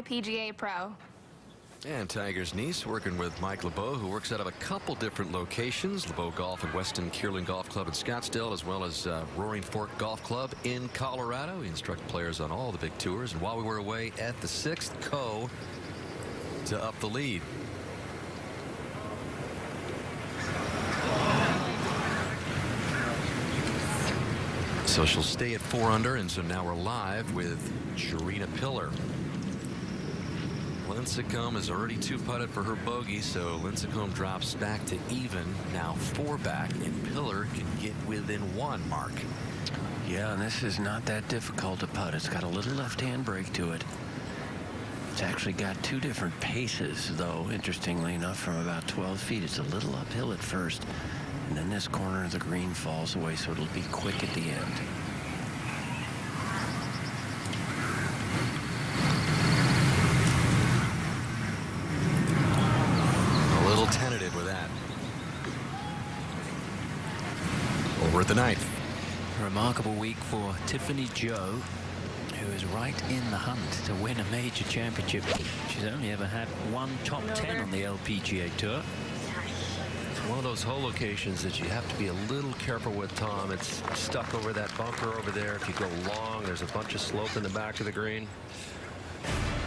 PGA Pro. And Tiger's niece working with Mike LeBeau, who works out of a couple different locations. LeBeau Golf at Weston Kierland Golf Club in Scottsdale, as well as Roaring Fork Golf Club in Colorado. He instructed players on all the big tours. And while we were away at the 6th, Ko to up the lead. So she'll stay at 4 under, and so now we're live with Sharina Piller. Lincecum has already 2-putted for her bogey, so Lincecum drops back to even. Now 4 back, and Piller can get within 1 mark. Yeah, and this is not that difficult to putt. It's got a little left-hand break to it. It's actually got 2 different paces, though, interestingly enough, from about 12 feet. It's a little uphill at first, and then this corner of the green falls away, so it'll be quick at the end. Tentative with that. Over at the 9th. Remarkable week for Tiffany Joe, who is right in the hunt to win a major championship. She's only ever had 1 top 10 on the LPGA Tour. It's one of those hole locations that you have to be a little careful with, Tom. It's stuck over that bunker over there. If you go long, there's a bunch of slope in the back of the green.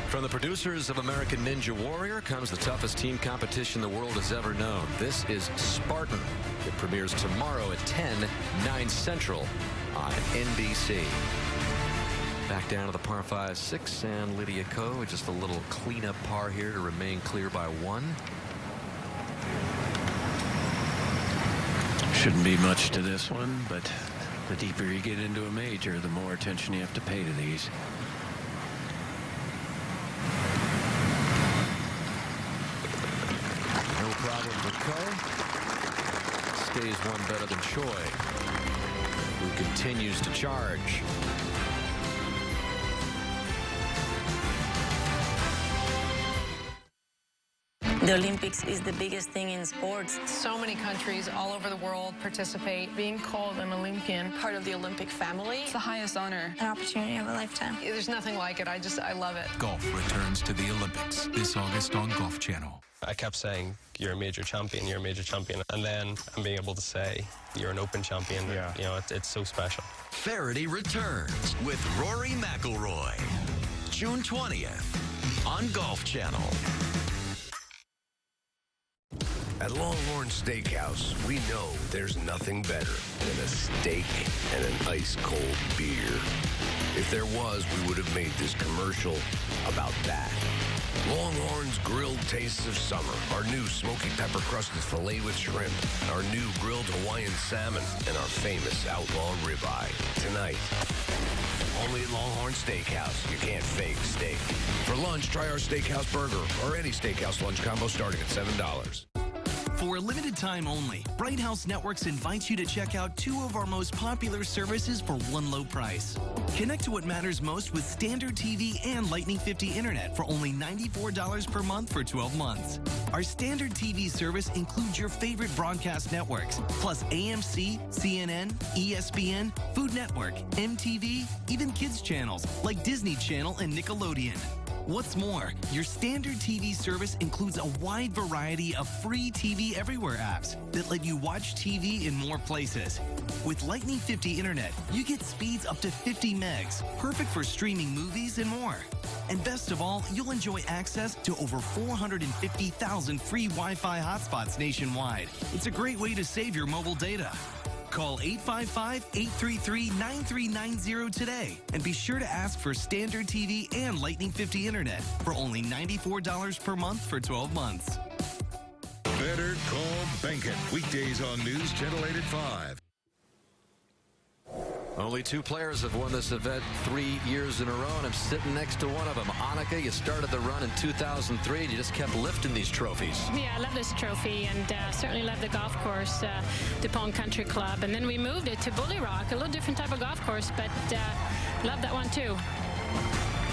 From the producers of American Ninja Warrior comes the toughest team competition the world has ever known. This is Spartan. It premieres tomorrow at 10, 9 Central on NBC. Back down to the par 5-6, and Lydia Ko, just a little cleanup par here to remain clear by 1. Shouldn't be much to this one, but the deeper you get into a major, the more attention you have to pay to these. Problem for Ko. Stays 1 better than Choi, who continues to charge. The Olympics is the biggest thing in sports. So many countries all over the world participate. Being called an Olympian, Part of the Olympic family. it's the highest honor. An opportunity of a lifetime. There's nothing like it. I love it. Golf returns to the Olympics this August on Golf Channel. I kept saying, you're a major champion, you're a major champion. And then I'm being able to say, you're an open champion. Yeah. You know, it's so special. Faraday returns with Rory McIlroy. June 20th on Golf Channel. At Longhorn Steakhouse, we know there's nothing better than a steak and an ice-cold beer. If there was, we would have made this commercial about that. Longhorn's grilled tastes of summer, our new smoky pepper-crusted filet with shrimp, our new grilled Hawaiian salmon, and our famous outlaw ribeye. Tonight, only at Longhorn Steakhouse. You can't fake steak. For lunch, try our steakhouse burger or any steakhouse lunch combo starting at $7. For a limited time only, Bright House Networks invites you to check out 2 of our most popular services for 1 low price. Connect to what matters most with Standard TV and Lightning 50 Internet for only $94 per month for 12 months. Our Standard TV service includes your favorite broadcast networks, plus AMC, CNN, ESPN, Food Network, MTV, even kids channels like Disney Channel and Nickelodeon. What's more, your Standard TV service includes a wide variety of free TV Everywhere apps that let you watch TV in more places. With Lightning 50 Internet, you get speeds up to 50 megs, perfect for streaming movies and more. And best of all, you'll enjoy access to over 450,000 free Wi-Fi hotspots nationwide. It's a great way to save your mobile data. Call 855-833-9390 today and be sure to ask for Standard TV and Lightning 50 Internet for only $94 per month for 12 months. Better Call Bankett. Weekdays on News Channel 8 at 5. Only 2 players have won this event 3 years in a row, and I'm sitting next to one of them. Annika, you started the run in 2003, and you just kept lifting these trophies. Yeah, I love this trophy, and certainly love the golf course, DuPont Country Club. And then we moved it to Bully Rock, a little different type of golf course, but love that one too.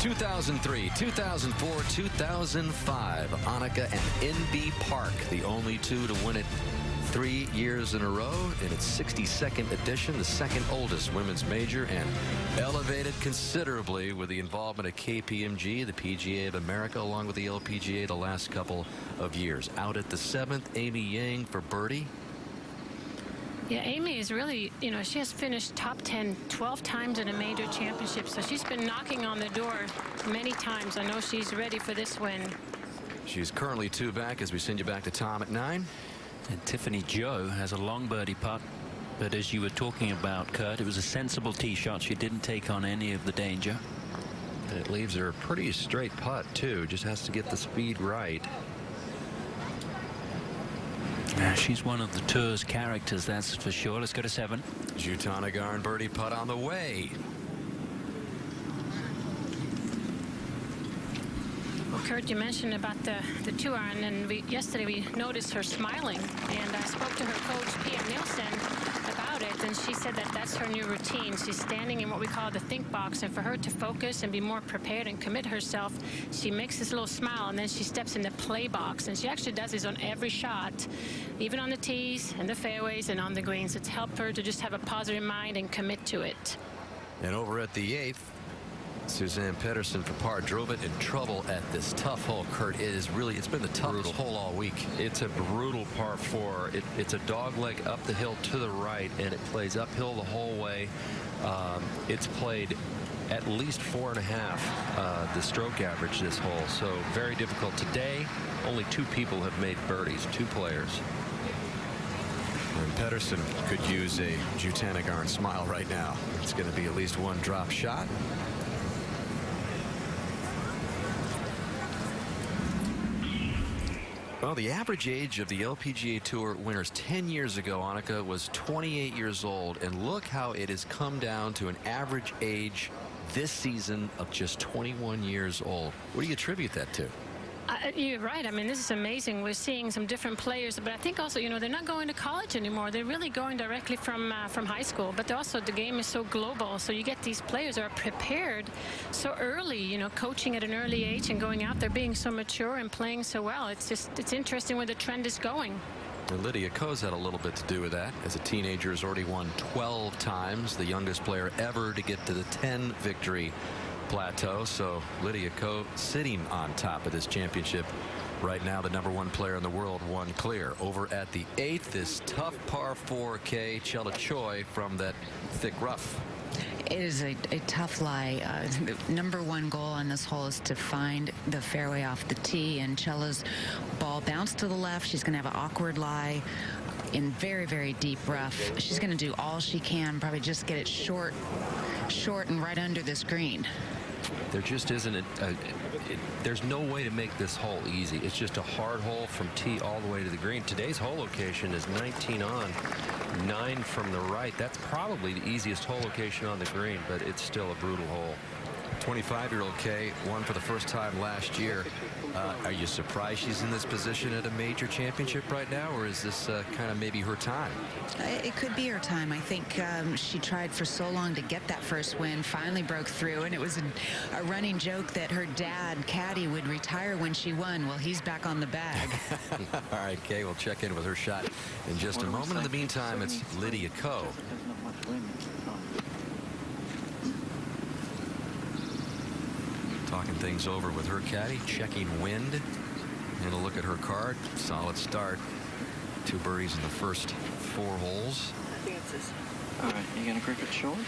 2003, 2004, 2005, Annika and NB Park, the only 2 to win it 3 years in a row in its 62nd edition, the second oldest women's major, and elevated considerably with the involvement of KPMG, the PGA of America, along with the LPGA the last couple of years. Out at the 7th, Amy Yang for birdie. Yeah, Amy is really, you know, she has finished top 10 12 times in a major championship, so she's been knocking on the door many times. I know she's ready for this win. She's currently 2 back as we send you back to Tom at 9. And Tiffany Joe has a long birdie putt, but as you were talking about, Kurt, it was a sensible tee shot. She didn't take on any of the danger. And it leaves her a pretty straight putt, too. Just has to get the speed right. She's one of the tour's characters, that's for sure. Let's go to 7. Jutanagarn birdie putt on the way. Well, Kurt, you mentioned about the 2-iron, and yesterday we noticed her smiling, and I spoke to her coach, Pia Nielsen, about it, and she said that that's her new routine. She's standing in what we call the think box, and for her to focus and be more prepared and commit herself, she makes this little smile, and then she steps in the play box, and she actually does this on every shot, even on the tees and the fairways and on the greens. It's helped her to just have a positive mind and commit to it. And over at the 8th, Suzanne Pedersen for par drove it in trouble at this tough hole. Kurt, it's been the toughest hole all week. It's a brutal par 4. It's a dog leg up the hill to the right, and it plays uphill the whole way. It's played at least 4.5 the stroke average this hole, so very difficult. Today, only 2 people have made birdies, 2 players. And Pedersen could use a Jutanagarn smile right now. It's going to be at least 1 drop shot. Well, the average age of the LPGA Tour winners 10 years ago, Annika, was 28 years old. And look how it has come down to an average age this season of just 21 years old. What do you attribute that to? You're right. I mean, this is amazing. We're seeing some different players, but I think also, you know, they're not going to college anymore. They're really going directly from high school. But also, the game is so global, so you get these players that are prepared so early. You know, coaching at an early age and going out there, being so mature and playing so well. It's interesting where the trend is going. And Lydia Ko's had a little bit to do with that. As a teenager, has already won 12 times, the youngest player ever to get to the 10 victory plateau. So Lydia Ko sitting on top of this championship right now, the #1 player in the world, 1 clear. Over at the 8th, this tough par 4K, Chella Choi from that thick rough. It is a tough lie. The #1 goal on this hole is to find the fairway off the tee, and Chella's ball bounced to the left. She's going to have an awkward lie in very, very deep rough. She's going to do all she can, probably just get it short and right under this green. There just isn't there's no way to make this hole easy. It's just a hard hole from tee all the way to the green. Today's hole location is 19 on, 9 from the right. That's probably the easiest hole location on the green, but it's still a brutal hole. 25-year-old Kay won for the first time last year. Are you surprised she's in this position at a major championship right now, or is this kind of maybe her time? It could be her time. I think she tried for so long to get that first win, finally broke through, and it was a running joke that her dad, Caddy, would retire when she won. Well, he's back on the bag. All right, Kay, we'll check in with her shot in just a moment. In the meantime, it's Lydia Ko. Talking things over with her caddy, checking wind, and a look at her card. Solid start. 2 birdies in the first 4 holes. I think it's this. All right, you gonna grip it short?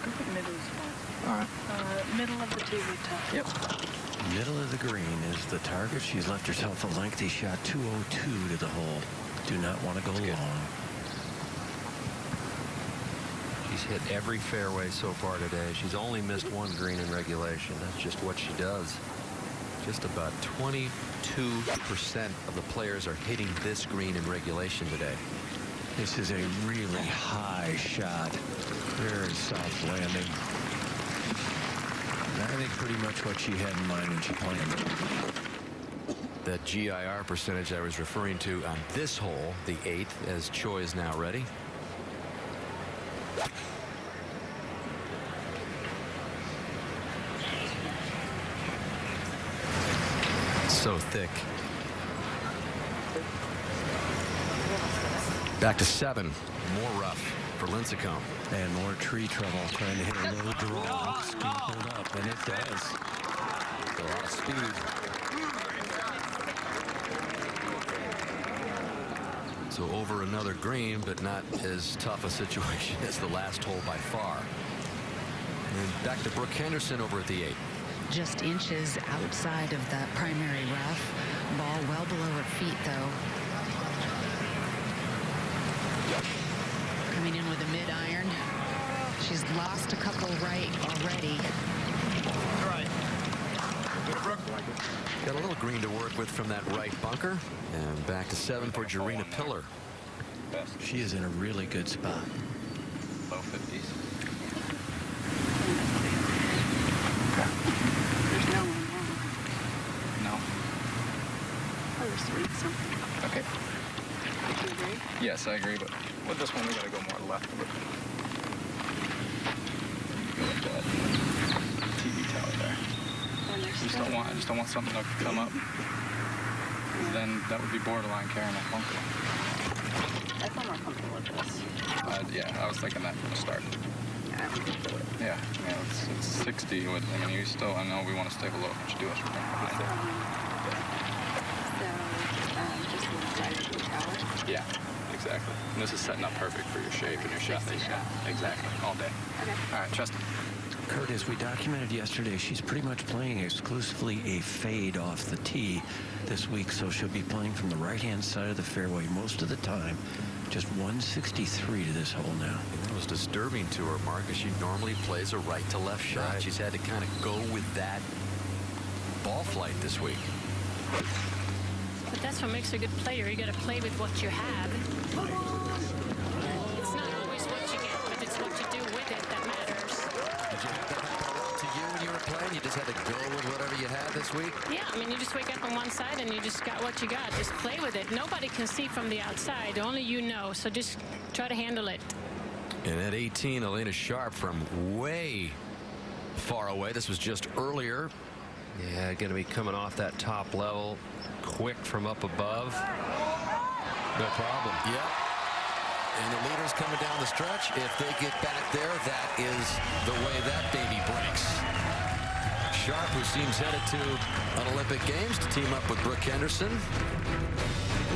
Grip it middle is fine. All right. Middle of the tee top. Yep. Middle of the green is the target. She's left herself a lengthy shot, 202 to the hole. Do not want to go long. She's hit every fairway so far today. She's only missed 1 green in regulation. That's just what she does. Just about 22% of the players are hitting this green in regulation today. This is a really high shot. Very soft landing. And I think pretty much what she had in mind when she planned it. That GIR percentage I was referring to on this hole, the 8th, as Choi is now ready. So thick. Back to 7. More rough for Lincecum. And more tree trouble trying to hit a low draw. Speed pulled up, and it does. A lot of speed. So over another green, but not as tough a situation as the last hole by far. And back to Brooke Henderson over at the 8. Just inches outside of that primary rough. Ball well below her feet, though. Coming in with a mid-iron. She's lost a couple right already. Right. Got a little green to work with from that right bunker. And back to 7 for Jarena Pillar. She is in a really good spot. Low 50s. There's no one wrong. No. Oh, there's 3 something. Okay. Do you agree? Yes, I agree, but with this one, we gotta go more left of it. Go with that TV tower there. I just don't want something to come up. Then that would be borderline carrying that bunker. I feel more comfortable with this. Yeah, I was thinking that from the start. Yeah, I'm comfortable with it. Yeah, I mean, it's 60 with, I mean, you still, I know we want to stay below, but you do have to bring behind it. Just on the side of the tower? Yeah, exactly. And this is setting up perfect for your shape and your shot that you got. Exactly, all day. Okay. All right, Justin. Kurt, as we documented yesterday, she's pretty much playing exclusively a fade off the tee this week, so she'll be playing from the right-hand side of the fairway most of the time. Just 163 to this hole now. And that was disturbing to her, Marcus. She normally plays a right-to-left shot. Right. She's had to kind of go with that ball flight this week. But that's what makes a good player. You got to play with what you have. It's not always what you get, but it's what you do with it that matters. Did you have that happen to you when you were playing? You just had to go with whatever you had this week? Yeah, I mean, you just wake up on one side and you just got what you got. Just play with it. Nobody can see from the outside. Only you know. So just try to handle it. And at 18, Elena Sharp from way far away. This was just earlier. Yeah, going to be coming off that top level quick from up above. No problem. Yep. And the leaders coming down the stretch. If they get back there, that is the way that baby breaks. Sharp, who seems headed to an Olympic Games to team up with Brooke Henderson.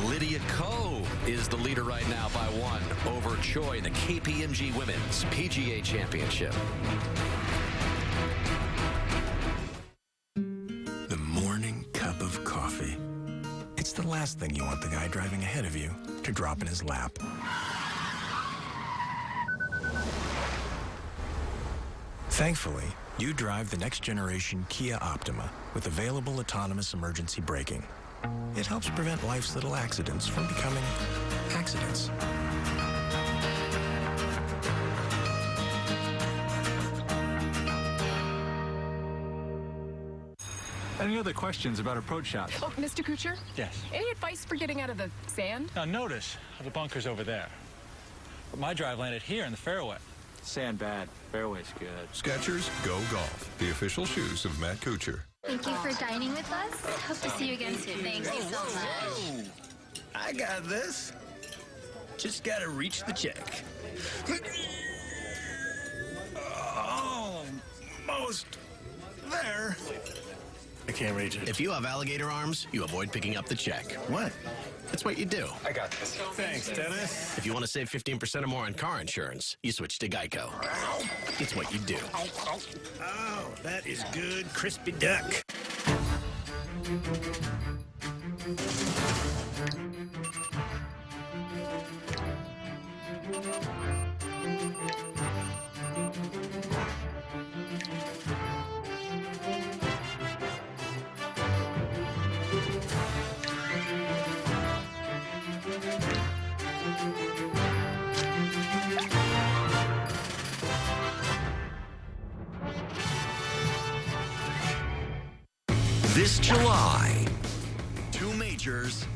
Lydia Ko is the leader right now by 1 over Choi in the KPMG Women's PGA Championship. The morning cup of coffee. It's the last thing you want the guy driving ahead of you to drop in his lap. Thankfully, you drive the next generation Kia Optima with available autonomous emergency braking. It helps prevent life's little accidents from becoming accidents. Any other questions about approach shots? Oh, Mr. Kuchar? Yes. Any advice for getting out of the sand? Now notice the bunker's over there. But my drive landed here in the fairway. Sand bad, fairway's good. Skechers Go Golf, the official shoes of Matt Kuchar. Thank you for dining with us. Hope to see you again soon. Thank you so much. I got this. Just gotta reach the check. Almost there. I can't reach it. If you have alligator arms, you avoid picking up the check. What? That's what you do. I got this. Thanks, Dennis. If you want to save 15% or more on car insurance, you switch to Geico. It's what you do. Oh, that is good crispy duck. This July, 2 majors,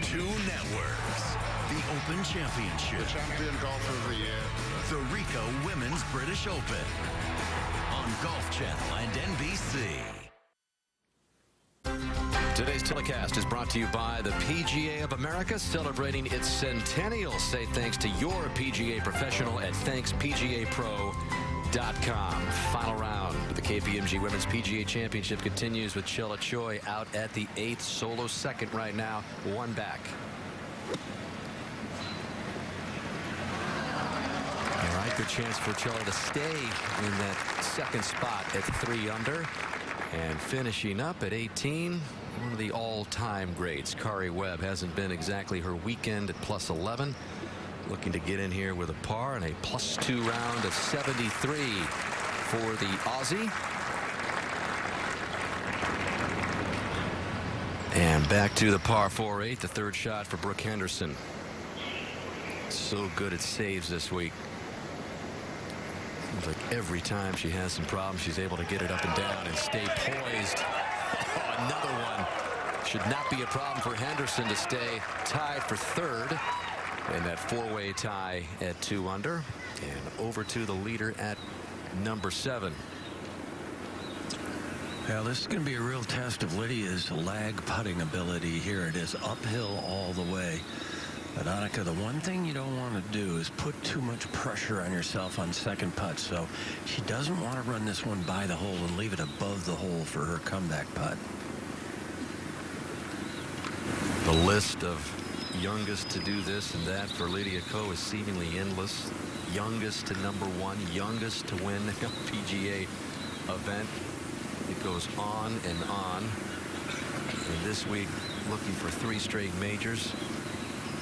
2 networks. The Open Championship. The champion golfer of the year. The Rico Women's British Open. On Golf Channel and NBC. Today's telecast is brought to you by the PGA of America, celebrating its centennial. Say thanks to your PGA professional at ThanksPGAPro.com. Final round of the KPMG Women's PGA Championship continues with Chella Choi out at the 8th, solo second right now, one back. All right, good chance for Chella to stay in that second spot at 3 under. And finishing up at 18, one of the all-time greats, Kari Webb. Hasn't been exactly her weekend at plus 11. Looking to get in here with a par and a +2 round of 73 for the Aussie. And back to the par 4-8, the third shot for Brooke Henderson. So good at saves this week. Seems like every time she has some problems, she's able to get it up and down and stay poised. Oh, another one. Should not be a problem for Henderson to stay tied for third. And that four-way tie at 2 under. And over to the leader at number 7. Well, this is going to be a real test of Lydia's lag putting ability here. It is uphill all the way. But Annika, the one thing you don't want to do is put too much pressure on yourself on second putt. So she doesn't want to run this one by the hole and leave it above the hole for her comeback putt. The list of youngest to do this and that for Lydia Ko is seemingly endless. Youngest to number 1, youngest to win a PGA event. It goes on and on. And this week, looking for 3 straight majors.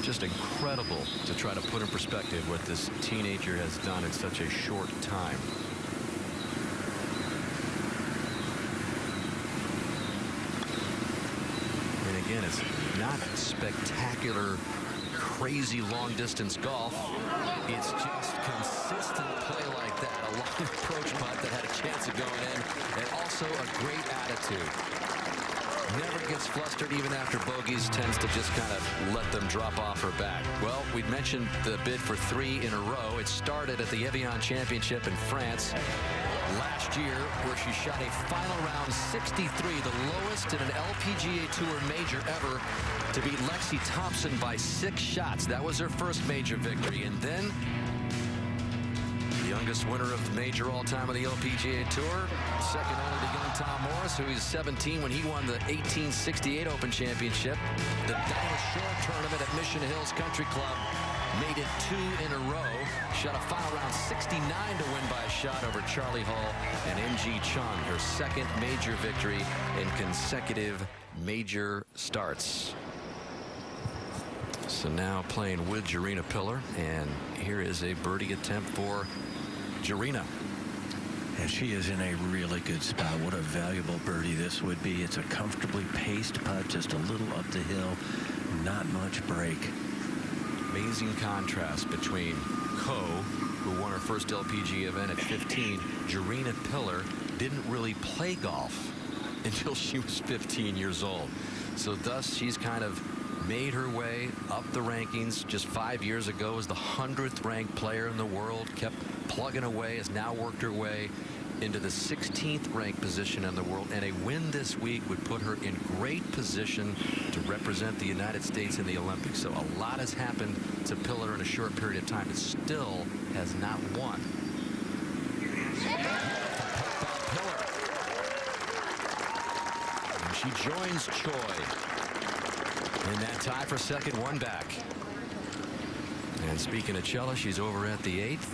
Just incredible to try to put in perspective what this teenager has done in such a short time. And again, it's not spectacular, crazy long-distance golf. It's just consistent play like that. A long approach putt that had a chance of going in, and also a great attitude. Never gets flustered even after bogeys, tends to just kind of let them drop off her back. Well, we'd mentioned the bid for 3 in a row. It started at the Evian Championship in France last year, where she shot a final round 63, the lowest in an LPGA Tour major ever, to beat Lexi Thompson by 6 shots. That was her first major victory. And then the youngest winner of major all-time on the LPGA Tour, second only to young Tom Morris, who was 17 when he won the 1868 Open Championship. The Dinah Shore tournament at Mission Hills Country Club made it 2 in a row. Shot a final round 69 to win by a shot over Charlie Hall and NG Chung, her second major victory in consecutive major starts. So now playing with Jarena Pillar, and here is a birdie attempt for Jarena. And she is in a really good spot. What a valuable birdie this would be. It's a comfortably paced putt, just a little up the hill, not much break. Amazing contrast between Ko, who won her first LPGA event at 15. Jarena Pillar didn't really play golf until she was 15 years old. So thus she's kind of made her way up the rankings. Just 5 years ago was the 100th ranked player in the world, kept plugging away, has now worked her way into the 16th ranked position in the world, and a win this week would put her in great position to represent the United States in the Olympics. So a lot has happened to Pillar in a short period of time, but still has not won. And she joins Choi in that tie for second, one back. And speaking of Chella, she's over at the 8th.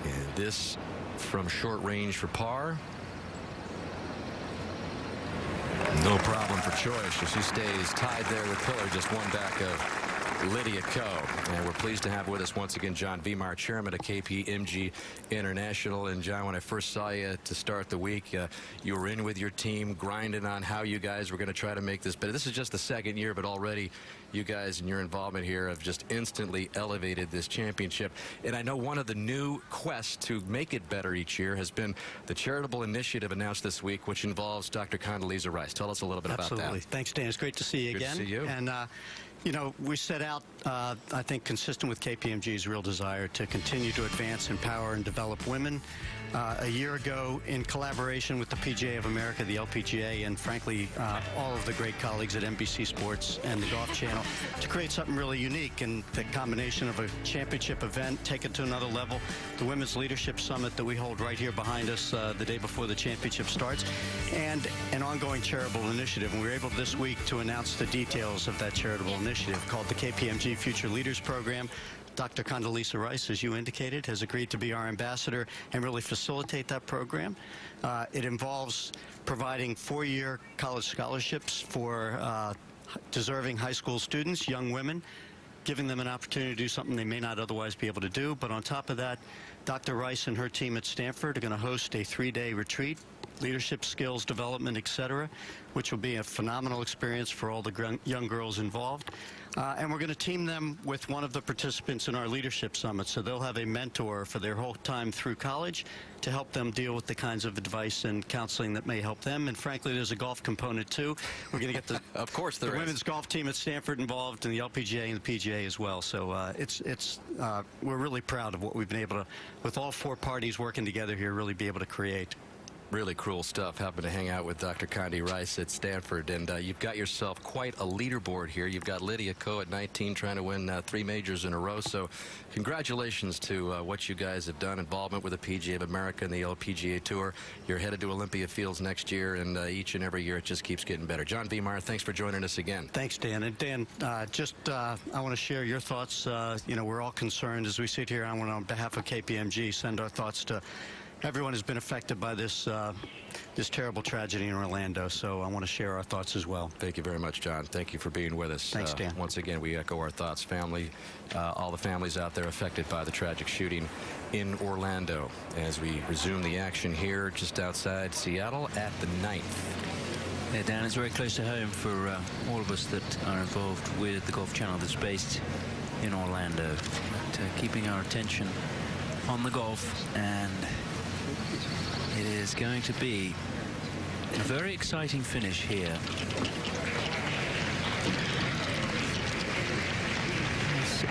And this from short range for par. No problem for Choi. She stays tied there with Pillar, just one back of Lydia Ko. And we're pleased to have with us once again John Vimar, chairman of KPMG International. And John, when I first saw you to start the week, you were in with your team grinding on how you guys were going to try to make this better. This is just the second year, but already you guys and your involvement here have just instantly elevated this championship. And I know one of the new quests to make it better each year has been the charitable initiative announced this week, which involves Dr. Condoleezza Rice. Tell us a little bit about that. Absolutely. Thanks, Dan. It's great to see you Good again. to see you. And You know, we set out, I think, consistent with KPMG's real desire to continue to advance, empower, and develop women. A year ago, in collaboration with the PGA of America, the LPGA, and frankly, all of the great colleagues at NBC Sports and the Golf Channel, to create something really unique, and the combination of a championship event, take it to another level, the Women's Leadership Summit that we hold right here behind us the day before the championship starts, and an ongoing charitable initiative. And we were able this week to announce the details of that charitable initiative called the KPMG Future Leaders Program. Dr. Condoleezza Rice, as you indicated, has agreed to be our ambassador and really facilitate that program. It involves providing 4-year college scholarships for deserving high school students, young women, giving them an opportunity to do something they may not otherwise be able to do. But on top of that, Dr. Rice and her team at Stanford are going to host a 3-day retreat, leadership skills development, etc., which will be a phenomenal experience for all the young girls involved. And we're going to team them with one of the participants in our leadership summit, so they'll have a mentor for their whole time through college to help them deal with the kinds of advice and counseling that may help them. And frankly, there's a golf component too. We're going to get the of course the women's golf team at Stanford involved, and the LPGA and the PGA as well. So we're really proud of what we've been able to, with all 4 parties working together here, really be able to create. Really cool stuff. Happened to hang out with Dr. Condi Rice at Stanford, and you've got yourself quite a leaderboard here. You've got Lydia Ko at 19 trying to win 3 majors in a row. So congratulations to what you guys have done. Involvement with the PGA of America and the LPGA Tour. You're headed to Olympia Fields next year, and each and every year it just keeps getting better. John Viemeier, thanks for joining us again. Thanks, Dan. And Dan, I want to share your thoughts. You know, we're all concerned as we sit here. I want to, on behalf of KPMG, send our thoughts to everyone who's been affected by this this terrible tragedy in Orlando, so I want to share our thoughts as well. Thank you very much, John. Thank you for being with us. Thanks, Dan. Once again, we echo our thoughts. Family, all the families out there affected by the tragic shooting in Orlando, as we resume the action here just outside Seattle at the 9th. Yeah, Dan, it's very close to home for all of us that are involved with the Golf Channel that's based in Orlando. But, keeping our attention on the golf, and it is going to be a very exciting finish here.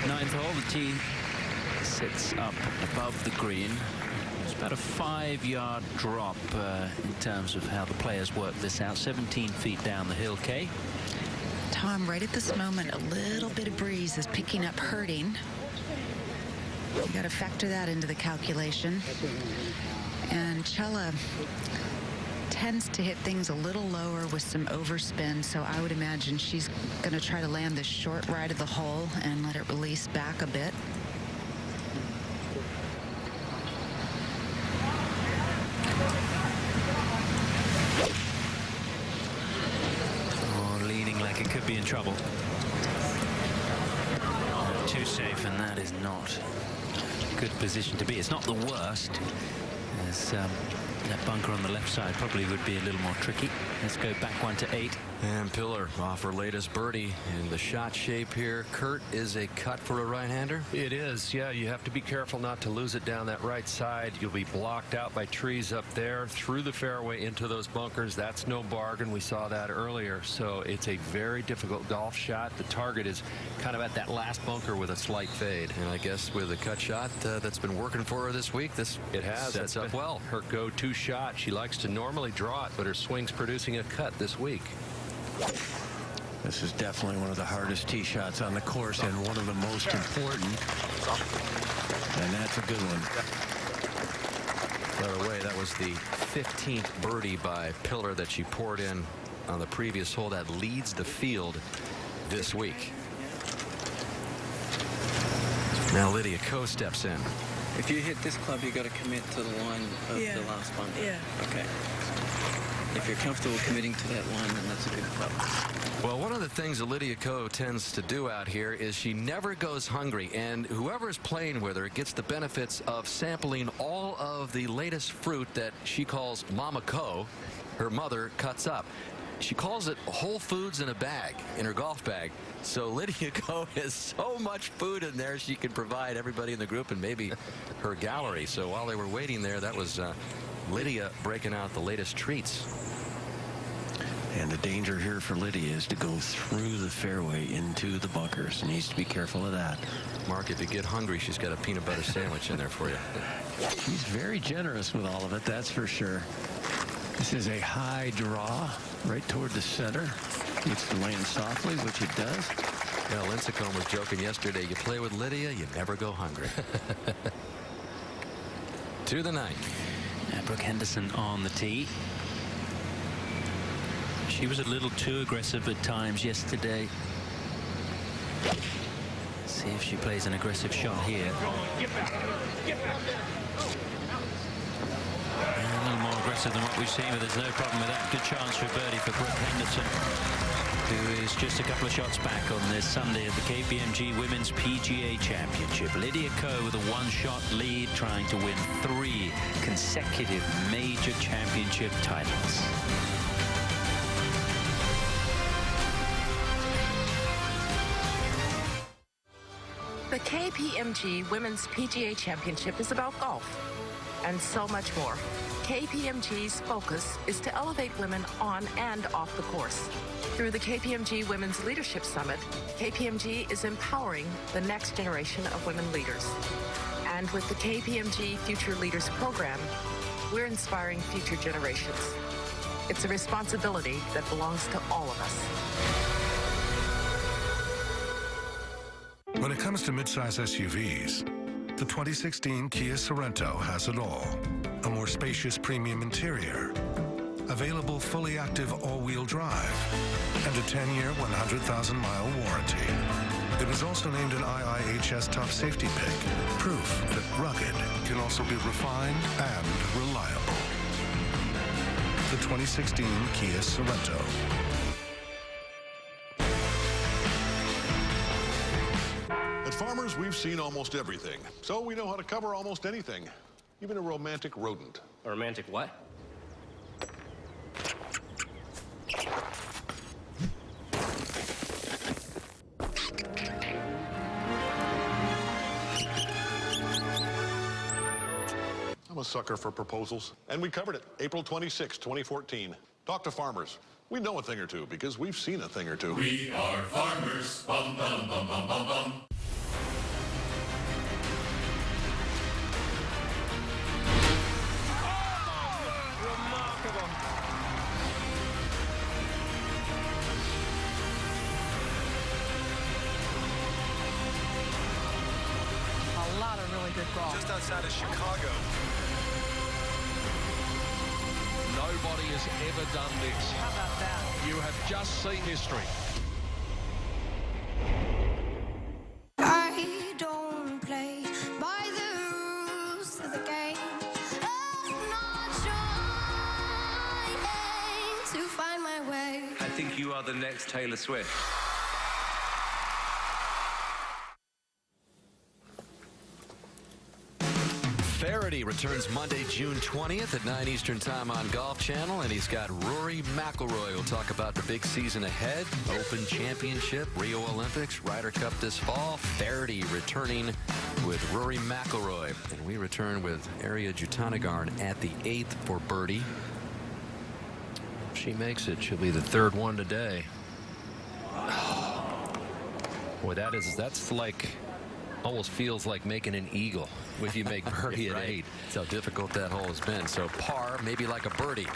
Ninth hole, the tee sits up above the green. It's about a 5-yard drop in terms of how the players work this out. 17 feet down the hill, Kay. Tom, right at this moment, a little bit of breeze is picking up, hurting. You got to factor that into the calculation. And Chella tends to hit things a little lower with some overspin, so I would imagine she's going to try to land this short right of the hole and let it release back a bit. Oh, leaning like it could be in trouble. Too safe, and that is not a good position to be. It's not the worst. That bunker on the left side probably would be a little more tricky. Let's go back 1 to 8. And Pillar off her latest birdie in the shot shape here. Kurt, is a cut for a right-hander? It is, yeah. You have to be careful not to lose it down that right side. You'll be blocked out by trees up there, through the fairway into those bunkers. That's no bargain. We saw that earlier. So it's a very difficult golf shot. The target is kind of at that last bunker with a slight fade. And I guess with a cut shot that's been working for her this week, it has. Sets up well. Her go-to shot. She likes to normally draw it, but her swing's producing a cut this week. This is definitely one of the hardest tee shots on the course, and one of the most important. And that's a good one. By the way, that was the 15th birdie by Pillar that she poured in on the previous hole. That leads the field this week. Now Lydia Ko steps in. If you hit this club, you got to commit to the line of the last bunker. Yeah. Okay. If you're comfortable committing to that line, then that's a good club. Well, one of the things that Lydia Ko tends to do out here is she never goes hungry, and whoever is playing with her gets the benefits of sampling all of the latest fruit that she calls Mama Ko, her mother, cuts up. She calls it Whole Foods in a bag, in her golf bag. So Lydia Ko has so much food in there she can provide everybody in the group and maybe her gallery. So while they were waiting there, that was Lydia breaking out the latest treats. And the danger here for Lydia is to go through the fairway into the bunkers. Needs to be careful of that. Mark, if you get hungry, she's got a peanut butter sandwich in there for you. She's very generous with all of it, that's for sure. This is a high draw right toward the center. Needs to land softly, which it does. Yeah, Lincecum was joking yesterday, you play with Lydia, you never go hungry. To the ninth. Brooke Henderson on the tee. She was a little too aggressive at times yesterday. See if she plays an aggressive shot here. And a little more aggressive than what we've seen, but there's no problem with that. Good chance for birdie for Brooke Henderson, who is just a couple of shots back on this Sunday at the KPMG Women's PGA Championship. Lydia Ko with a one-shot lead, trying to win 3 consecutive major championship titles. The KPMG Women's PGA Championship is about golf and so much more. KPMG's focus is to elevate women on and off the course. Through the KPMG Women's Leadership Summit, KPMG is empowering the next generation of women leaders. And with the KPMG Future Leaders Program, we're inspiring future generations. It's a responsibility that belongs to all of us. When it comes to midsize SUVs, the 2016 Kia Sorento has it all. A more spacious premium interior, available fully active all-wheel drive, and a 10-year, 100,000-mile warranty. It was also named an IIHS Top Safety Pick, proof that rugged can also be refined and reliable. The 2016 Kia Sorento. At Farmers, we've seen almost everything, so we know how to cover almost anything, even a romantic rodent. A romantic what? I'm a sucker for proposals, and we covered it April 26, 2014. Talk to Farmers. We know a thing or two because we've seen a thing or two. We are farmers. Bum, bum, bum, bum, bum, bum. A lot of really good golf. Just outside of Chicago. Nobody has ever done this. How about that? You have just seen history. I don't play by the rules of the game. I'm not trying to find my way. I think you are the next Taylor Swift. Faraday returns Monday, June 20th at 9 Eastern Time on Golf Channel, and he's got Rory McIlroy. We'll talk about the big season ahead, Open Championship, Rio Olympics, Ryder Cup this fall. Faraday returning with Rory McIlroy, and we return with Ariya Jutanugarn at the 8th for birdie. If she makes it, she'll be the 3rd one today. Boy, that's like, almost feels like making an eagle if you make birdie at 8. That's how difficult that hole has been. So par, maybe like a birdie,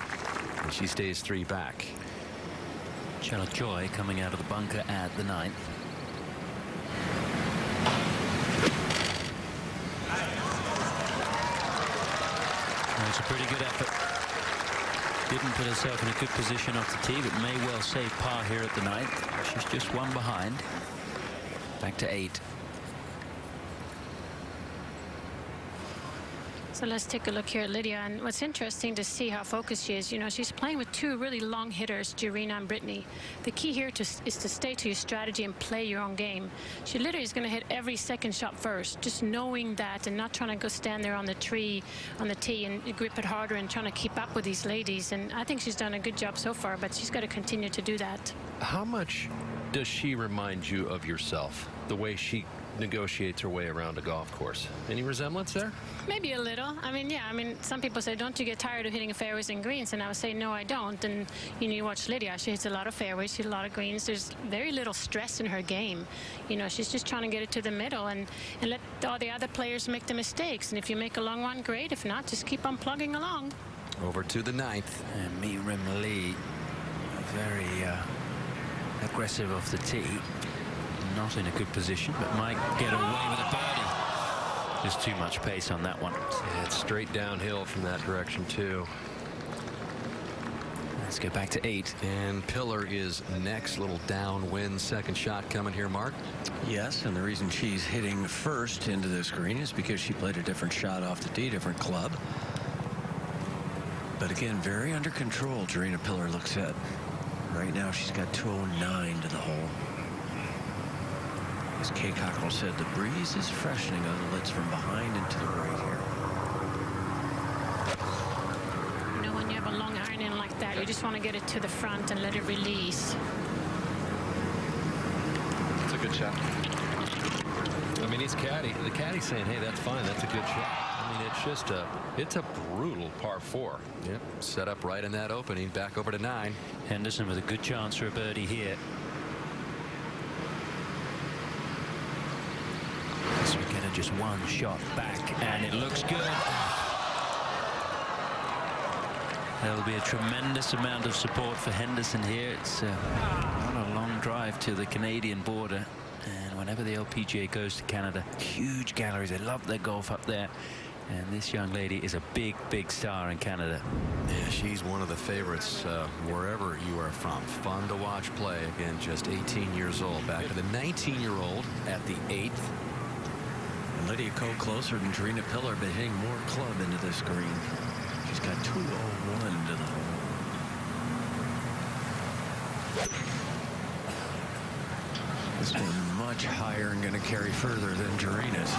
and she stays 3 back. Charlotte Joy coming out of the bunker at the 9th. Well, it's a pretty good effort. Didn't put herself in a good position off the tee, but may well save par here at the 9th. She's just 1 behind. Back to 8. So let's take a look here at Lydia, and what's interesting to see how focused she is. You know, she's playing with 2 really long hitters, Jarena and Brittany. The key here is to stay to your strategy and play your own game. She literally is going to hit every second shot first, just knowing that and not trying to go stand there on the tee and grip it harder and trying to keep up with these ladies. And I think she's done a good job so far, but she's got to continue to do that. How much does she remind you of yourself? The way she negotiates her way around a golf course. Any resemblance there? Maybe a little. I mean, yeah. I mean, some people say, don't you get tired of hitting fairways and greens? And I would say, no, I don't. And, you know, you watch Lydia. She hits a lot of fairways. She hits a lot of greens. There's very little stress in her game. You know, she's just trying to get it to the middle and let all the other players make the mistakes. And if you make a long one, great. If not, just keep on plugging along. Over to the 9th. And Mi-Rim Lee, very aggressive off the tee. Not in a good position, but might get away with a birdie. Just too much pace on that one. Yeah, it's straight downhill from that direction, too. Let's go back to 8. And Pillar is next. Little downwind second shot coming here, Mark. Yes, and the reason she's hitting first into this green is because she played a different shot off the tee, different club. But again, very under control, Jarena Pillar looks at. Right now, she's got 209 to the hole. As Kay Cockrell said, the breeze is freshening on the lids from behind and to the right here. You know, when you have a long iron in like that, you just want to get it to the front and let it release. It's a good shot. I mean, the caddy's saying, hey, that's fine. That's a good shot. I mean, it's a brutal par 4. Yep, set up right in that opening. Back over to 9. Henderson with a good chance for a birdie here. So we're getting just one shot back, and it looks good. There'll be a tremendous amount of support for Henderson here. It's not a long drive to the Canadian border. And whenever the LPGA goes to Canada, huge galleries. They love their golf up there. And this young lady is a big, big star in Canada. Yeah, she's one of the favorites wherever you are from. Fun to watch play. Again, just 18 years old. Back to the 19-year-old at the 8th. And Lydia Ko closer than Jarena Pillar, but hitting more club into this green. She's got 201 to the hole. This one much higher and going to carry further than Jarena's.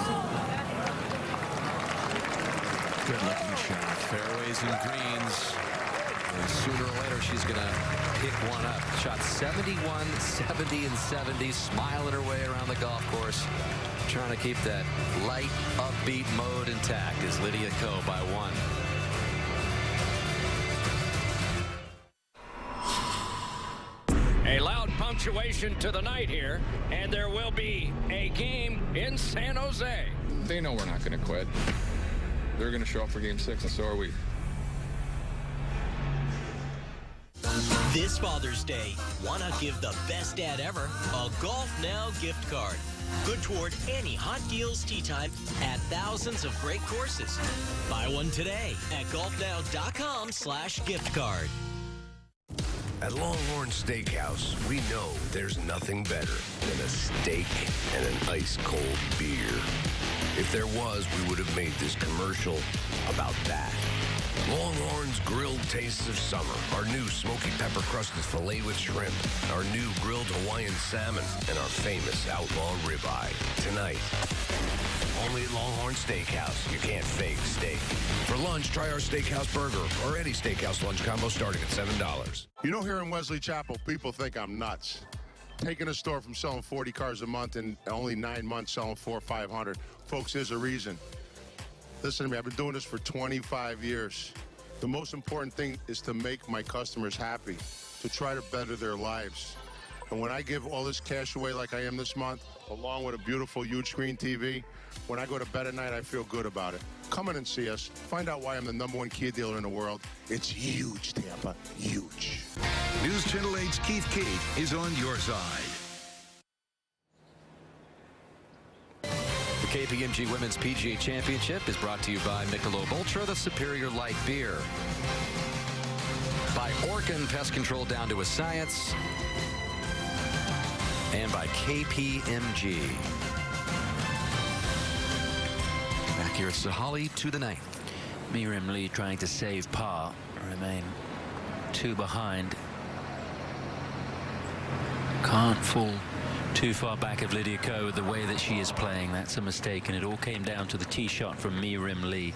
Good looking shot. Fairways and greens. And sooner or later, she's going to pick one up. Shot 71, 70, and 70. Smiling her way around the golf course. Trying to keep that light, upbeat mode intact is Lydia Ko by 1. A loud punctuation to the night here, and there will be a game in San Jose. They know we're not going to quit. They're going to show up for Game 6, and so are we. This Father's Day, want to give the best dad ever a Golf Now gift card. Good toward any Hot Deals tee time at thousands of great courses. Buy one today at golfnow.com/gift card. At Longhorn Steakhouse, we know there's nothing better than a steak and an ice-cold beer. If there was, we would have made this commercial about that. Longhorn's grilled tastes of summer, our new smoky pepper-crusted filet with shrimp, our new grilled Hawaiian salmon, and our famous outlaw ribeye. Tonight, only at Longhorn Steakhouse. You can't fake steak. For lunch, try our steakhouse burger or any steakhouse lunch combo starting at $7. You know, here in Wesley Chapel, people think I'm nuts. Taking a store from selling 40 cars a month and only 9 months selling 400 or 500. Folks, there's a reason. Listen to me, I've been doing this for 25 years. The most important thing is to make my customers happy, to try to better their lives. And when I give all this cash away like I am this month, along with a beautiful huge screen TV, when I go to bed at night, I feel good about it. Come in and see us. Find out why I'm the #1 Kia dealer in the world. It's huge, Tampa, huge. News Channel 8's Keith Kate is on your side. The KPMG Women's PGA Championship is brought to you by Michelob Ultra, the superior light beer. By Orkin Pest Control down to a science. And by KPMG. Back here at Sahali to the 9th. Mi-Rim Lee trying to save par. Remain 2 behind. Can't fall too far back of Lydia Ko with the way that she is playing. That's a mistake, and it all came down to the tee shot from Mi-Rim Lee.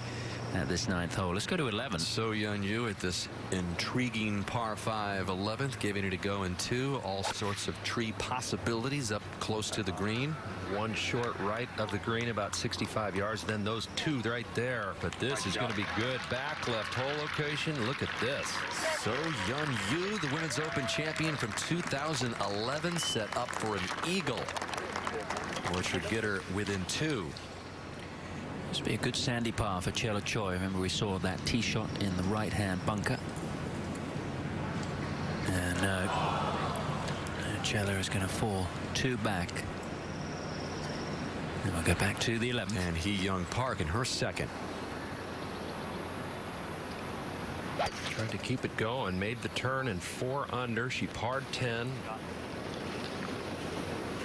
at this 9th hole. Let's go to 11. So Yeon Yu at this intriguing par 5 11th, giving it a go in 2. All sorts of tree possibilities up close to the green. One short right of the green, about 65 yards. Then those two right there. But this is going to be good. Back left hole location. Look at this. So Yeon Yu, the Women's Open champion from 2011, set up for an eagle, which should get her within 2. This would be a good sandy par for Chela Choi. Remember, we saw that tee shot in the right-hand bunker. And Chela is going to fall 2 back. And we'll go back to the 11th. And Hee Young Park in her second. Tried to keep it going. Made the turn in 4 under. She parred 10.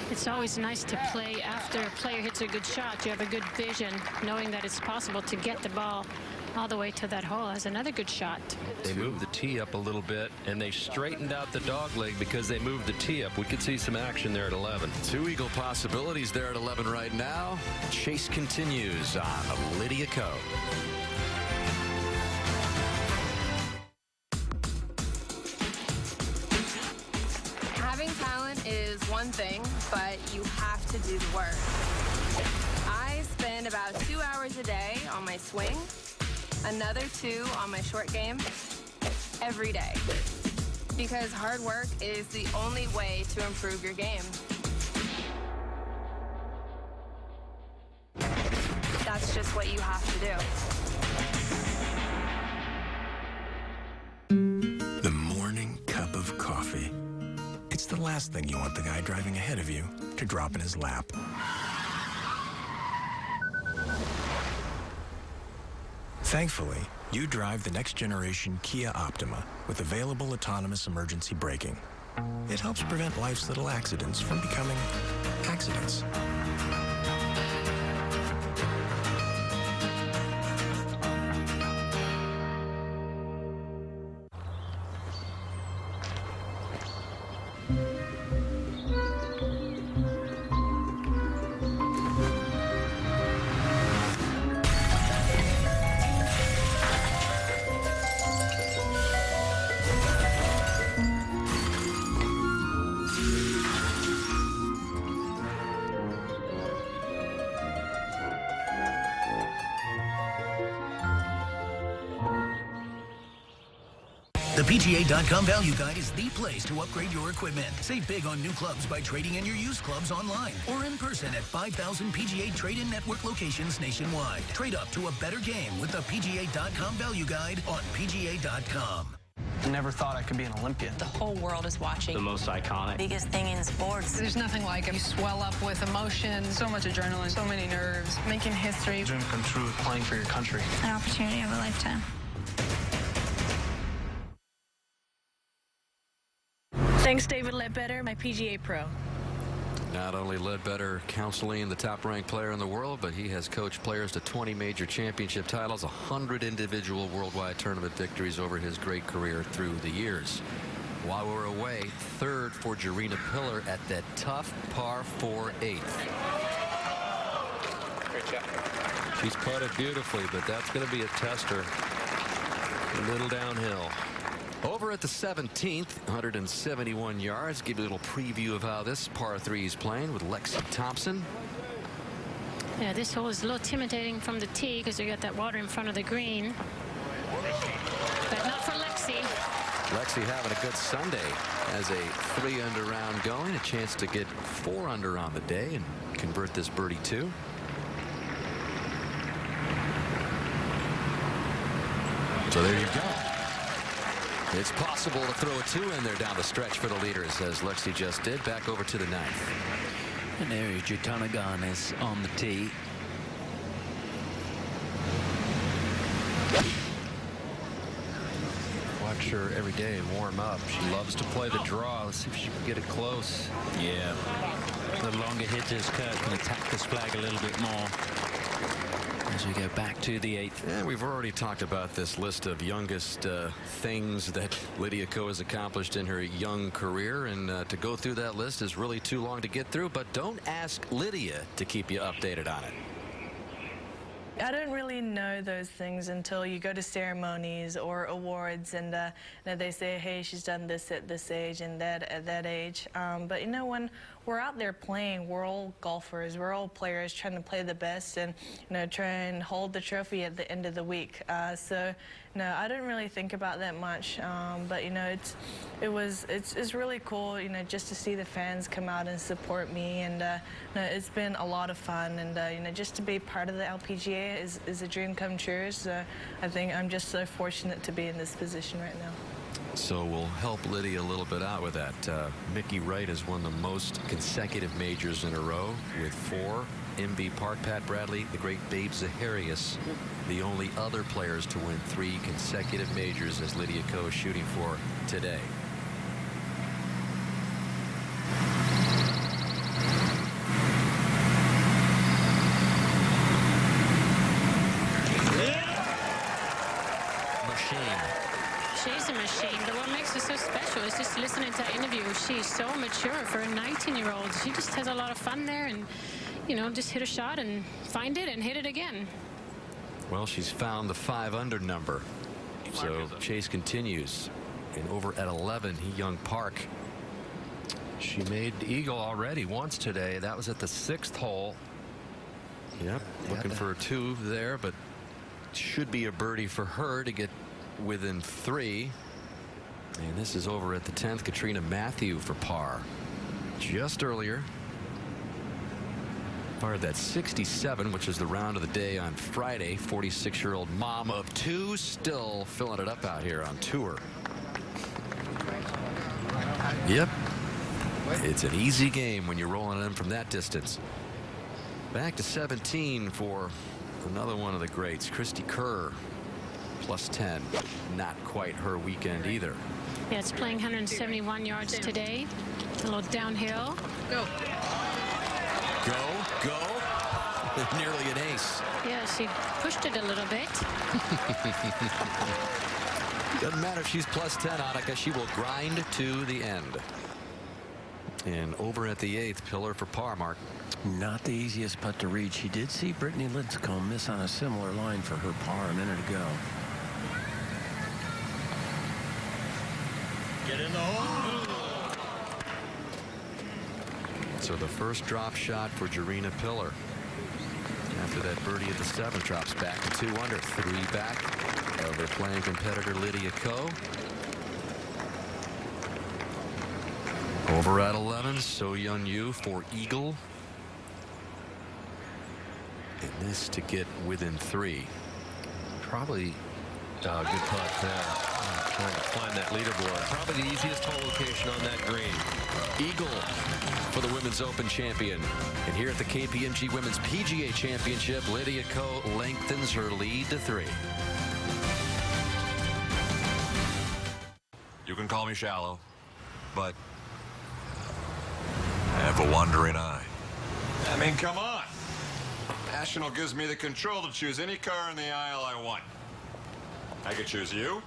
It's always nice to play after a player hits a good shot. You have a good vision, knowing that it's possible to get the ball all the way to that hole. As another good shot. They moved the tee up a little bit, and they straightened out the dog leg because they moved the tee up. We could see some action there at 11. 2 eagle possibilities there at 11 right now. Chase continues on Lydia Ko. Having talent is one thing, but you have to do the work. I spend about 2 hours a day on my swing, another 2 on my short game, every day. Because hard work is the only way to improve your game. That's just what you have to do. The morning cup of coffee. It's the last thing you want the guy driving ahead of you to drop in his lap. Thankfully, you drive the next generation Kia Optima with available autonomous emergency braking. It helps prevent life's little accidents from becoming accidents. The PGA.com Value Guide is the place to upgrade your equipment. Save big on new clubs by trading in your used clubs online or in person at 5,000 PGA Trade-In Network locations nationwide. Trade up to a better game with the PGA.com Value Guide on PGA.com. I never thought I could be an Olympian. The whole world is watching. The most iconic. Biggest thing in sports. There's nothing like it. You swell up with emotion, so much adrenaline, so many nerves, making history. Dream come true, playing for your country. An opportunity of a lifetime. Thanks, David Ledbetter, my PGA Pro. Not only Ledbetter counseling the top-ranked player in the world, but he has coached players to 20 major championship titles, 100 individual worldwide tournament victories over his great career through the years. While we're away, 3rd for Jarena Pillar at that tough par 4 8th. Great job. She's putted beautifully, but that's going to be a tester. A little downhill. Over at the 17th, 171 yards. Give you a little preview of how this par 3 is playing with Lexi Thompson. Yeah, this hole is a little intimidating from the tee because you got that water in front of the green. But not for Lexi. Lexi having a good Sunday as a 3 under round going. A chance to get 4 under on the day and convert this birdie too. So there you go. It's possible to throw a 2 in there down the stretch for the leaders, as Lexi just did. Back over to the 9th. And there is Jutanagan is on the tee. Watch her every day and warm up. She loves to play the draw. Let's see if she can get it close. Yeah. The longer hitters, Kurt, can attack this flag a little bit more. As we go back to the 8th. Yeah, we've already talked about this list of youngest things that Lydia Ko has accomplished in her young career, and to go through that list is really too long to get through, but don't ask Lydia to keep you updated on it. I don't really know those things until you go to ceremonies or awards and they say, hey, she's done this at this age and that at that age. But you know, when we're out there playing, we're all golfers, we're all players trying to play the best and try and hold the trophy at the end of the week. So no, I don't really think about that much. But it's really cool, just to see the fans come out and support me, and it's been a lot of fun, and just to be part of the LPGA is a dream come true. So I think I'm just so fortunate to be in this position right now. So we'll help Lydia a little bit out with that. Mickey Wright has won the most consecutive majors in a row with 4. MB Park, Pat Bradley, the great Babe Zaharias, the only other players to win 3 consecutive majors, as Lydia Ko is shooting for today. She's a machine, but what makes her so special is just listening to her interview. She's so mature for a 19-year-old. She just has a lot of fun there, and just hit a shot and find it and hit it again. Well, she's found the 5 under number. So Chase continues. And over at 11, Young Park. She made eagle already once today. That was at the 6th hole. Yep, looking for a 2 there, but should be a birdie for her to get within 3. And this is over at the 10th. Katrina Matthew for par. Just earlier. Fired that 67, which is the round of the day on Friday. 46-year-old mom of 2, still filling it up out here on tour. Yep. It's an easy game when you're rolling in from that distance. Back to 17 for another one of the greats, Christy Kerr. Plus 10. Not quite her weekend either. Yeah, it's playing 171 yards today. A little downhill. Go. Go. Nearly an ace. Yeah, she pushed it a little bit. Doesn't matter if she's plus 10, Annika. She will grind to the end. And over at the 8th, pillar for par, Mark. Not the easiest putt to reach. She did see Brittany Lincecum miss on a similar line for her par a minute ago. Get in the hole. So the first drop shot for Jarena Pillar. After that birdie at the 7th, drops back to 2 under. 3 back of her playing competitor Lydia Ko. Over at 11, So Yeon Yu for eagle. And this to get within 3. Probably a good putt there. Trying to climb that leaderboard. Probably the easiest hole location on that green. Eagle for the Women's Open champion. And here at the KPMG Women's PGA Championship, Lydia Ko lengthens her lead to 3. You can call me shallow, but I have a wandering eye. I mean, come on. National gives me the control to choose any car in the aisle I want. I could choose you,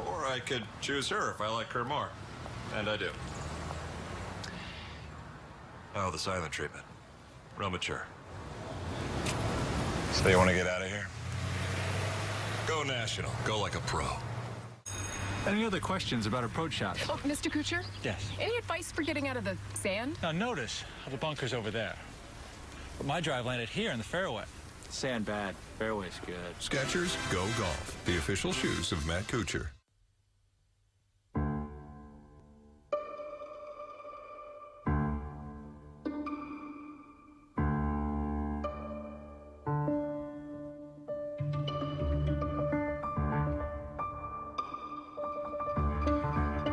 or I could choose her if I like her more. And I do. Oh, the silent treatment. Real mature. So you want to get out of here? Go National. Go like a pro. Any other questions about approach shots? Oh, Mr. Kuchar? Yes. Any advice for getting out of the sand? Now notice how the bunker's over there. But my drive landed here in the fairway. Sand bad, fairway's good. Skechers Go Golf, the official shoes of Matt Kuchar.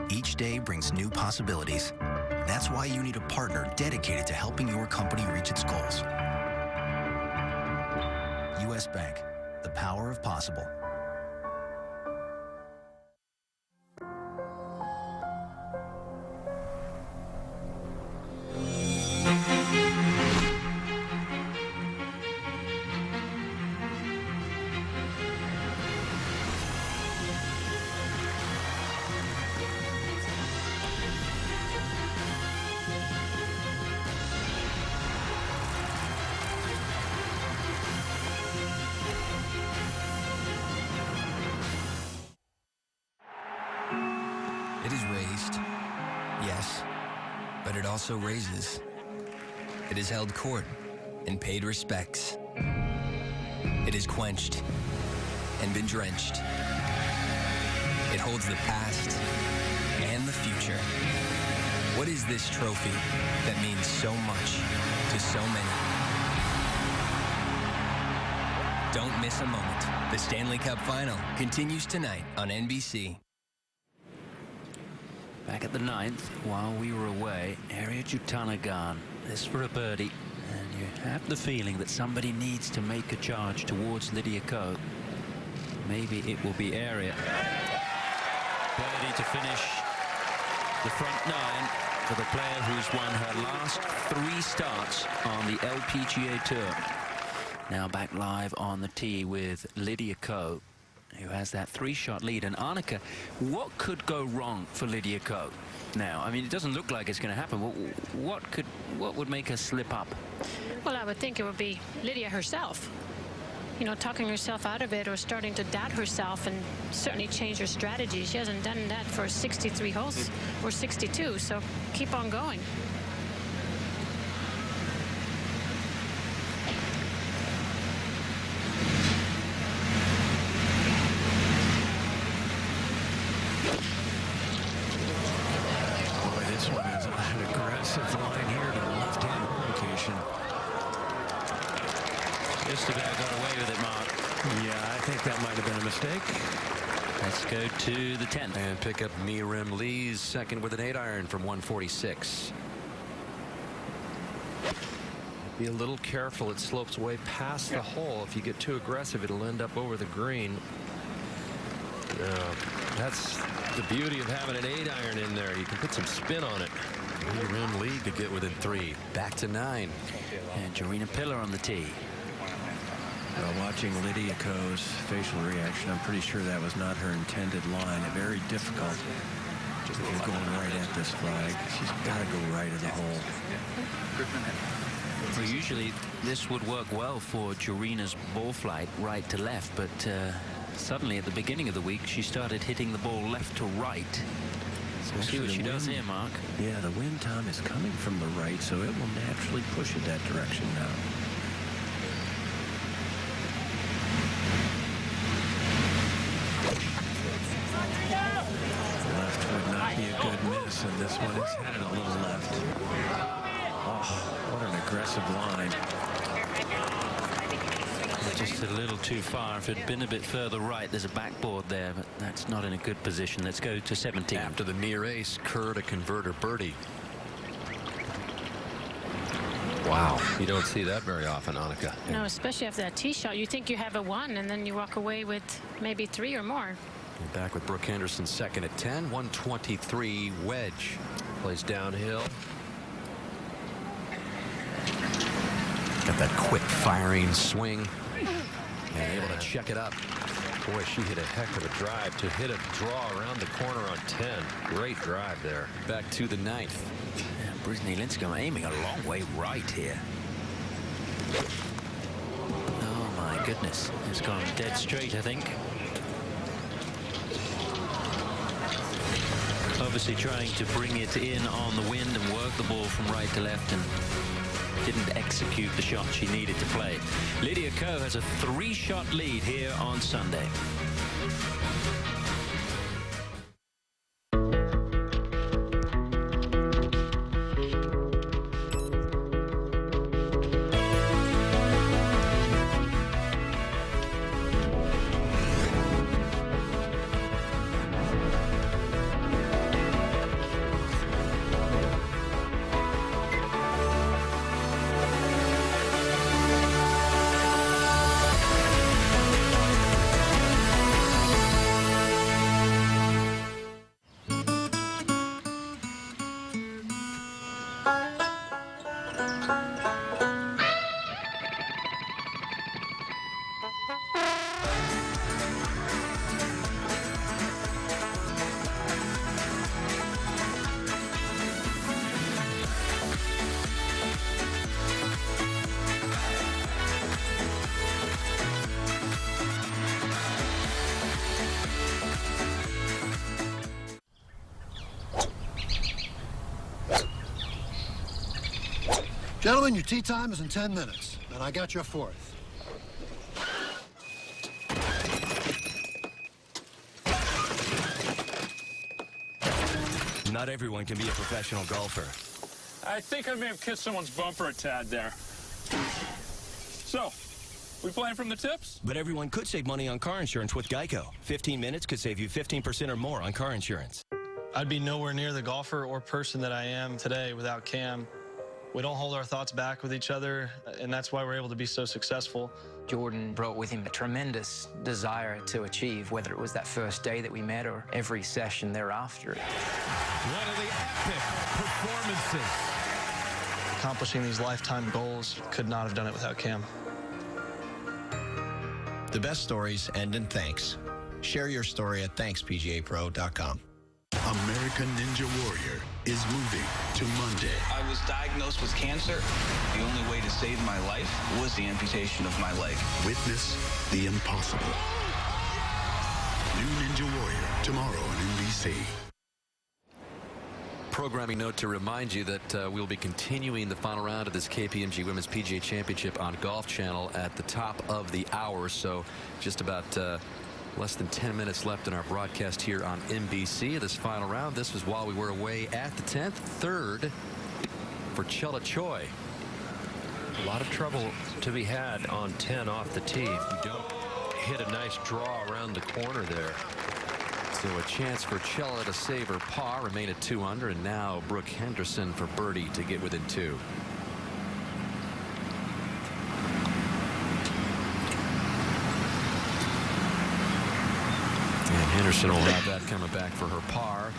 Each day brings new possibilities. That's why you need a partner dedicated to helping your company reach its goals. U.S. Bank, the power of possible. is raised, yes, but it also raises. It has held court and paid respects. It is quenched and been drenched. It holds the past and the future. What is this trophy that means so much to so many? Don't miss a moment. The Stanley Cup Final continues tonight on NBC. Back at the 9th, while we were away, Harriet Jutanagan. This for a birdie. And you have the feeling that somebody needs to make a charge towards Lydia Ko. Maybe it will be Harriet. Birdie to finish the front 9 for the player who's won her last 3 starts on the LPGA Tour. Now back live on the tee with Lydia Ko, who has that 3-shot lead. And Annika, what could go wrong for Lydia Ko now? I mean, it doesn't look like it's going to happen. What would make her slip up? Well, I would think it would be Lydia herself. You know, talking herself out of it or starting to doubt herself and certainly change her strategy. She hasn't done that for 63 holes or 62, so keep on going. Boy, this one is an aggressive line here to the left-hand location. Just about got away with it, Mark. Yeah, I think that might have been a mistake. Let's go to the 10th. And pick up Mirim Lee's second with an 8-iron from 146. Be a little careful. It slopes way past the hole. If you get too aggressive, it'll end up over the green. That's the beauty of having an 8-iron in there. You can put some spin on it. Mirim Lee could get within 3. Back to 9. And Jarena Pillar on the tee. Well, watching Lydia Ko's facial reaction, I'm pretty sure that was not her intended line. Very difficult. If you're going right at this flag, she's got to go right at the hole. Well, usually this would work well for Jarena's ball flight right to left, but suddenly at the beginning of the week she started hitting the ball left to right. So we'll see what she does here, Mark. Yeah, the wind, Tom, is coming from the right, so it will naturally push it that direction now. Left would not be a good miss, and this one is headed a little left. Oh, what an aggressive line. Just a little too far. If it had been a bit further right, there's a backboard there, but that's not in a good position. Let's go to 17. After the near ace, Kerr to convert her birdie. Wow, you don't see that very often, Annika. No, especially after that tee shot. You think you have a 1, and then you walk away with maybe 3 or more. Back with Brooke Henderson second at 10. 123 wedge. Plays downhill. Got that quick firing swing. And able to check it up. Boy, she hit a heck of a drive to hit a draw around the corner on 10. Great drive there. Back to the 9th. And Brittany Lincecum aiming a long way right here. Oh my goodness. It's gone dead straight, I think. Obviously trying to bring it in on the wind and work the ball from right to left, and didn't execute the shot she needed to play. Lydia Ko has a 3-shot lead here on Sunday. Gentlemen, your tee time is in 10 minutes, and I got your fourth. Not everyone can be a professional golfer. I think I may have kissed someone's bumper a tad there. So, we playing from the tips? But everyone could save money on car insurance with Geico. 15 minutes could save you 15% or more on car insurance. I'd be nowhere near the golfer or person that I am today without Cam. We don't hold our thoughts back with each other, and that's why we're able to be so successful. Jordan brought with him a tremendous desire to achieve, whether it was that first day that we met or every session thereafter. One of the epic performances. Accomplishing these lifetime goals, could not have done it without Cam. The best stories end in thanks. Share your story at ThanksPGAPro.com. American Ninja Warrior is moving to Monday. I was diagnosed with cancer. The only way to save my life was the amputation of my leg. Witness the impossible. New Ninja Warrior tomorrow on NBC. Programming note to remind you that we'll be continuing the final round of this KPMG Women's PGA Championship on Golf Channel at the top of the hour. So just about less than 10 minutes left in our broadcast here on NBC. This final round, this was while we were away at the 10th. Third for Chella Choi. A lot of trouble to be had on 10 off the tee. If you don't hit a nice draw around the corner there. So a chance for Chella to save her par, remain at 2 under, and now Brooke Henderson for birdie to get within 2. And Henderson will have that coming back for her par.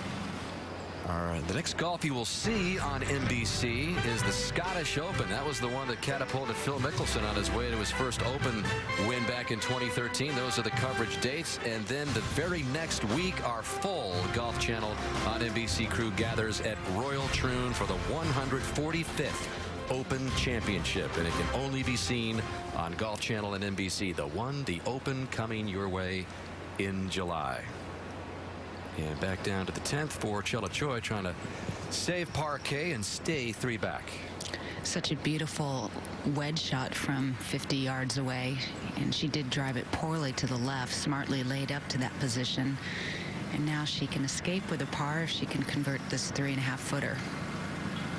All right, the next golf you will see on NBC is the Scottish Open. That was the one that catapulted Phil Mickelson on his way to his first Open win back in 2013. Those are the coverage dates. And then the very next week, our full Golf Channel on NBC crew gathers at Royal Troon for the 145th Open Championship. And it can only be seen on Golf Channel and NBC. The Open coming your way in July. And back down to the 10th for Chella Choi, trying to save parquet and stay 3 back. Such a beautiful wedge shot from 50 yards away, and she did drive it poorly to the left, smartly laid up to that position, and now she can escape with a par if she can convert this 3.5 footer.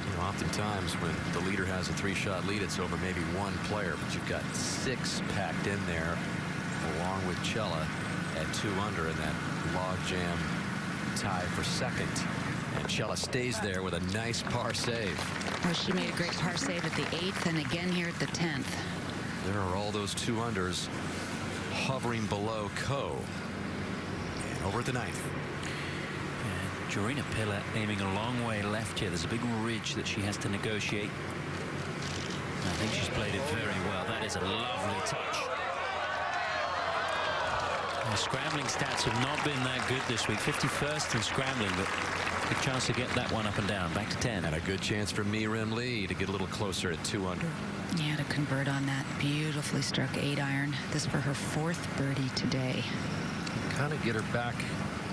You know, oftentimes when the leader has a 3-shot lead, it's over maybe one player, but you've got 6 packed in there along with Chella at 2 under in that logjam tie for second. And Chella stays there with a nice par save. Well, she made a great par save at the 8th and again here at the 10th. There are all those 2 unders hovering below Co. And over at the 9th. And Jorina Pilla aiming a long way left here. There's a big ridge that she has to negotiate. I think she's played it very well. That is a lovely touch. The scrambling stats have not been that good this week. 51st in scrambling, but good chance to get that one up and down. Back to 10. And a good chance for Mi-Rim Lee to get a little closer at 2 under. Yeah, to convert on that beautifully struck 8-iron. This for her 4th birdie today. Kind of get her back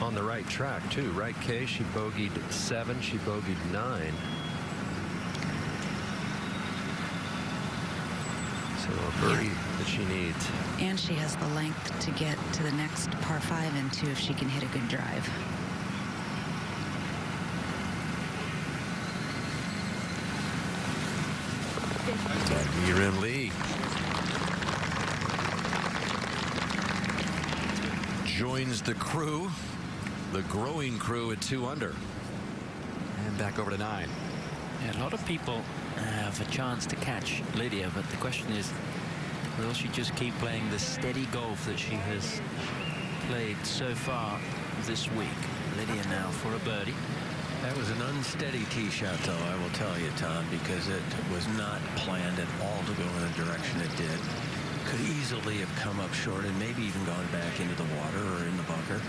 on the right track, too. Right, Kay? She bogeyed 7. She bogeyed 9. So a birdie that she needs. And she has the length to get to the next par 5 into if she can hit a good drive. Mi-Rim Lee joins the crew, the growing crew at 2 under. And back over to 9. Yeah, a lot of people have a chance to catch Lydia, but the question is, will she just keep playing the steady golf that she has played so far this week? Lydia now for a birdie. That was an unsteady tee shot, though, I will tell you, Tom, because it was not planned at all to go in the direction it did. Could easily have come up short and maybe even gone back into the water or in the bunker,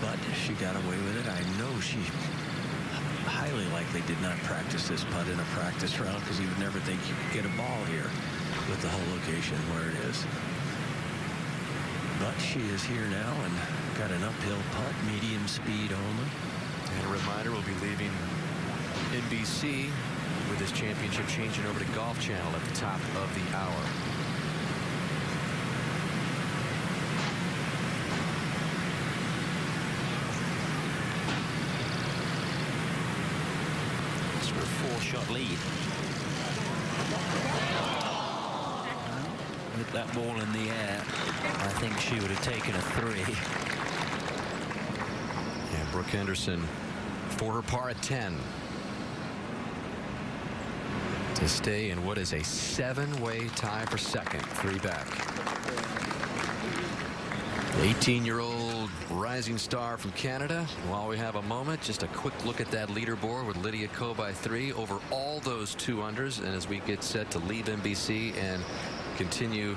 but she got away with it. I know she highly likely did not practice this putt in a practice round, because you would never think you could get a ball here with the whole location where it is. But she is here now and got an uphill putt, medium speed only. And a reminder, we'll be leaving NBC with this championship changing over to Golf Channel at the top of the hour. It's for a 4-shot lead. With that ball in the air, I think she would have taken a 3. Yeah, Brooke Henderson for her par at 10 to stay in what is a 7-way tie for second, 3 back. The 18-year-old rising star from Canada. While we have a moment, just a quick look at that leaderboard with Lydia Ko by 3 over all those 2-unders, and as we get set to leave NBC and continue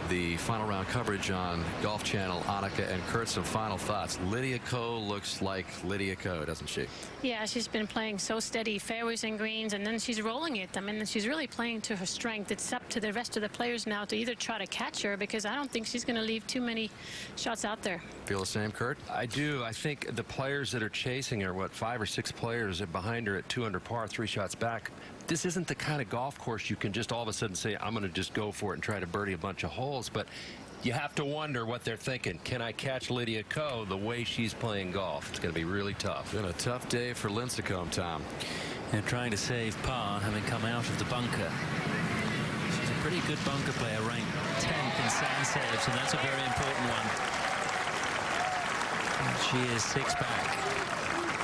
the final round coverage on Golf Channel, Annika and Kurt, some final thoughts. Lydia Ko looks like Lydia Ko, doesn't she? Yeah, she's been playing so steady, fairways and greens, and then she's rolling it. I mean, she's really playing to her strength. It's up to the rest of the players now to either try to catch her, because I don't think she's going to leave too many shots out there. Feel the same, Kurt? I do. I think the players that are chasing her, what, 5 or 6 players behind her at 2 under par, 3 shots back. This isn't the kind of golf course you can just all of a sudden say, I'm going to just go for it and try to birdie a bunch of holes. But you have to wonder what they're thinking. Can I catch Lydia Ko the way she's playing golf? It's going to be really tough. Been a tough day for Lincecum, Tom. They're trying to save par, having come out of the bunker. She's a pretty good bunker player, ranked 10th in sand saves, and that's a very important one. And she is 6 back.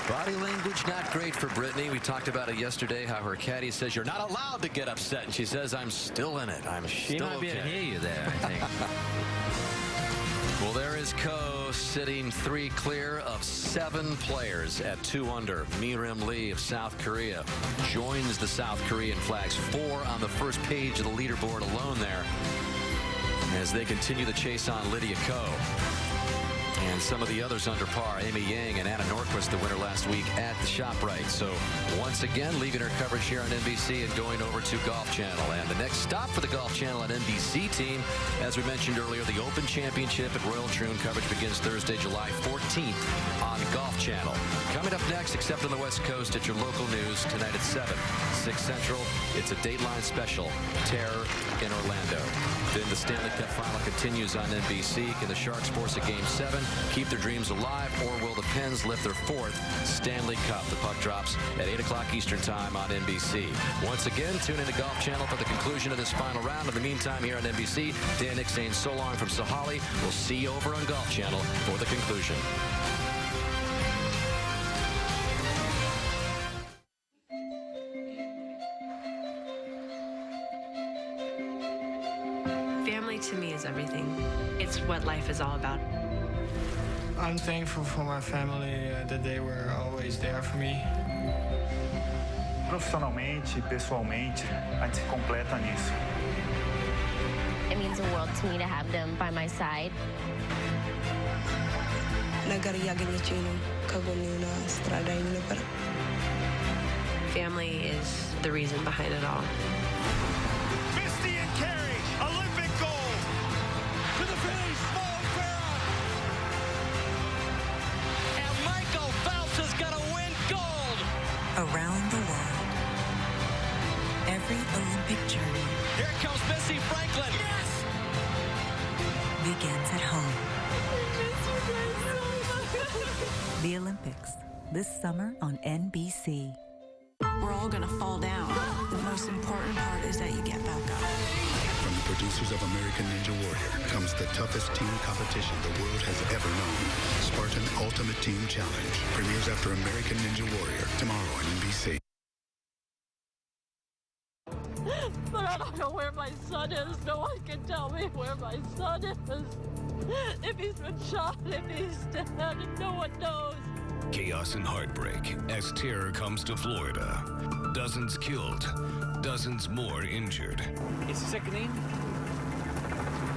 Body language not great for Brittany. We talked about it yesterday, how her caddy says you're not allowed to get upset, and she says I'm still in it. She still might be able to okay. hear you there, I think. Well, there is Ko sitting 3 clear of 7 players at 2 under. Mi-rim Lee of South Korea joins the South Korean flags. 4 on the first page of the leaderboard alone there as they continue the chase on Lydia Ko. And some of the others under par, Amy Yang and Anna Norquist, the winner last week at the ShopRite. So once again, leaving her coverage here on NBC and going over to Golf Channel. And the next stop for the Golf Channel and NBC team, as we mentioned earlier, the Open Championship at Royal Troon. Coverage begins Thursday, July 14th on Golf Channel. Coming up next, except on the West Coast, at your local news tonight at 7, 6 Central. It's a Dateline special, Terror in Orlando. Then the Stanley Cup Final continues on NBC. Can the Sharks force a Game 7? Keep their dreams alive, or will the Pens lift their 4th Stanley Cup? The puck drops at 8 o'clock Eastern Time on NBC. Once again, tune in to Golf Channel for the conclusion of this final round. In the meantime, here on NBC, Dan Nick saying so long from Sahali. We'll see you over on Golf Channel for the conclusion. Family to me is everything. It's what life is all about. I'm thankful for my family that they were always there for me. Profissionalmente, pessoalmente, a gente se completa nisso. It means the world to me to have them by my side. Family is the reason behind it all. Misty and Carey, Olympic gold. To the finish, Mo Farah. And Michael Phelps is going to win gold. Around the world, every Olympic journey. Here comes Missy Franklin. Yes! Begins at home. The Olympics, this summer on NBC. We're all gonna fall down. The most important part is that you get back up. From the producers of American Ninja Warrior comes the toughest team competition the world has ever known. Spartan Ultimate Team Challenge premieres after American Ninja Warrior tomorrow on NBC. But I don't know where my son is. No one can tell me where my son is. If he's been shot, if he's dead, no one knows. Chaos and heartbreak as terror comes to Florida. Dozens killed, dozens more injured. It's sickening.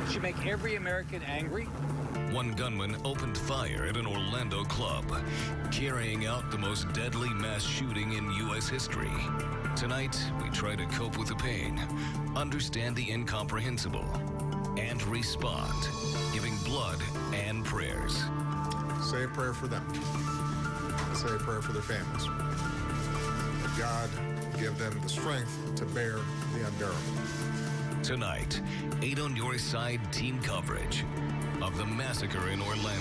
It should make every American angry. One gunman opened fire at an Orlando club, carrying out the most deadly mass shooting in U.S. history. Tonight, we try to cope with the pain, understand the incomprehensible, and respond, giving blood and prayers. Say a prayer for them. Say a prayer for their families. God give them the strength to bear the unbearable. Tonight, 8 on your side team coverage of the massacre in Orlando.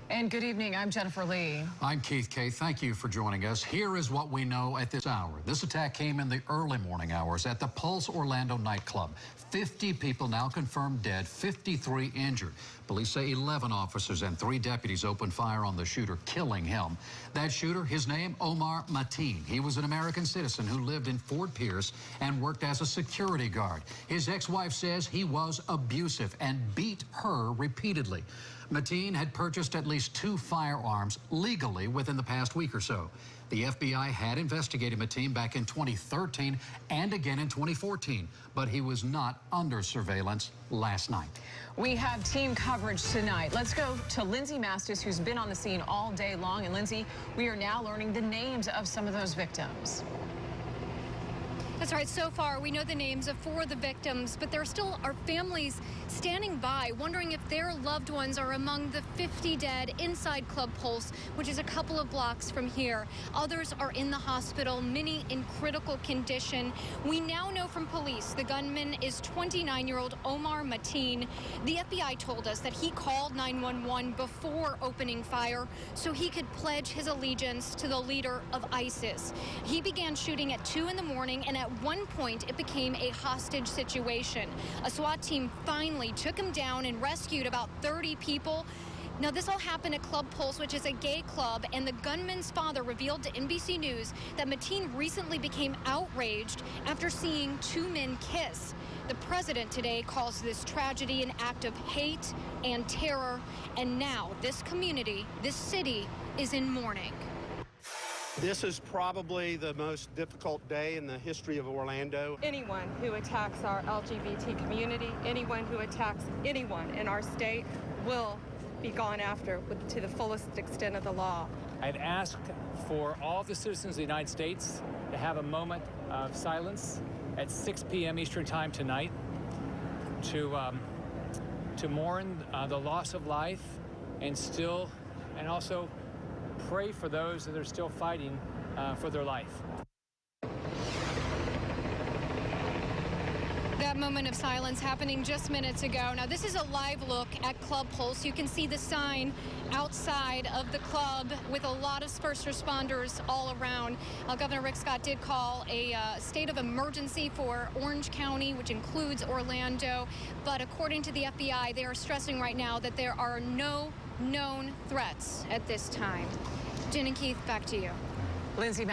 And good evening, I'm Jennifer Lee. I'm Keith Kay. Thank you for joining us. Here is what we know at this hour. This attack came in the early morning hours at the Pulse Orlando nightclub. 50 people now confirmed dead, 53 injured. Police say 11 officers and 3 deputies opened fire on the shooter, killing him. That shooter, his name, Omar Mateen. He was an American citizen who lived in Fort Pierce and worked as a security guard. His ex-wife says he was abusive and beat her repeatedly. Mateen had purchased at least 2 firearms legally within the past week or so. The FBI had investigated Mateen back in 2013 and again in 2014, but he was not under surveillance last night. We have team coverage tonight. Let's go to Lindsey Mastis, who's been on the scene all day long. And Lindsey, we are now learning the names of some of those victims. That's right. So far, we know the names of 4 of the victims, but there still are families standing by, wondering if their loved ones are among the 50 dead inside Club Pulse, which is a couple of blocks from here. Others are in the hospital, many in critical condition. We now know from police the gunman is 29-year-old Omar Mateen. The FBI told us that he called 911 before opening fire so he could pledge his allegiance to the leader of ISIS. He began shooting at 2 in the morning, and at one point it became a hostage situation. A SWAT team finally took him down and rescued about 30 people. Now, this all happened at Club Pulse, which is a gay club, and the gunman's father revealed to NBC News that Mateen recently became outraged after seeing 2 men kiss. The president today calls this tragedy an act of hate and terror, and now this community, this city, is in mourning. This is probably the most difficult day in the history of Orlando. Anyone who attacks our LGBT community, anyone who attacks anyone in our state will be gone after to the fullest extent of the law. I'd ask for all of the citizens of the United States to have a moment of silence at 6 p.m. Eastern Time tonight to mourn the loss of life and also pray for those that are still fighting for their life. That moment of silence happening just minutes ago. Now, this is a live look at Club Pulse. You can see the sign outside of the club with a lot of first responders all around. Governor Rick Scott did call a state of emergency for Orange County, which includes Orlando. But according to the FBI, they are stressing right now that there are no known threats at this time. Jen and Keith, back to you. Lindsey Mastis.